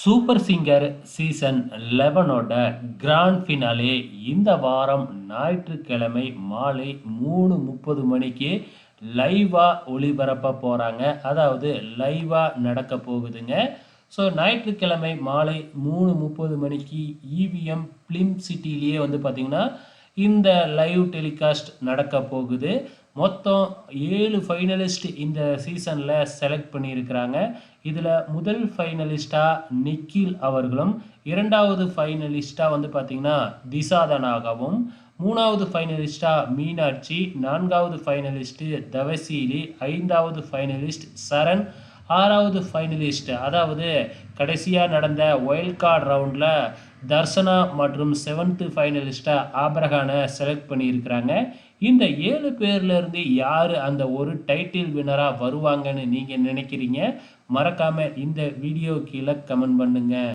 Super singer season 11ஓட grand finale இந்த வாரம் ஞாயிற்றுக்கிழமை மாலை 3:30 மணிக்கு லைவாக ஒளிபரப்ப போகிறாங்க. அதாவது லைவாக நடக்க போகுதுங்க. ஸோ ஞாயிற்றுக்கிழமை மாலை 3:30 மணிக்கு இவிஎம் ஃபிலிம் சிட்டிலேயே வந்து பார்த்திங்கன்னா இந்த லைவ் டெலிகாஸ்ட் நடக்க போகுது. மொத்தம் 7 ஃபைனலிஸ்ட் இந்த சீசனில் செலக்ட் பண்ணியிருக்கிறாங்க. இதில் முதல் ஃபைனலிஸ்ட்டாக நிக்கில் அவர்களும், இரண்டாவது ஃபைனலிஸ்ட்டாக வந்து பார்த்திங்கன்னா திசாதனாகவும், மூணாவது ஃபைனலிஸ்ட்டாக மீனாட்சி, நான்காவது ஃபைனலிஸ்ட்டு தவசீலி, ஐந்தாவது ஃபைனலிஸ்ட் சரண், ஆறாவது ஃபைனலிஸ்ட் அதாவது கடைசியாக நடந்த ஒயில்ட் கார்டு ரவுண்டில் தர்சனா மற்றும் 7th ஃபைனலிஸ்ட்டாக ஆப்ரஹானை செலக்ட் பண்ணியிருக்கிறாங்க. இந்த 7 பேர்லேருந்து யார் அந்த ஒரு டைட்டில் வின்னராக வருவாங்கன்னு நீங்கள் நினைக்கிறீங்க? மறக்காமல் இந்த வீடியோ கீழே கமெண்ட் பண்ணுங்கள்.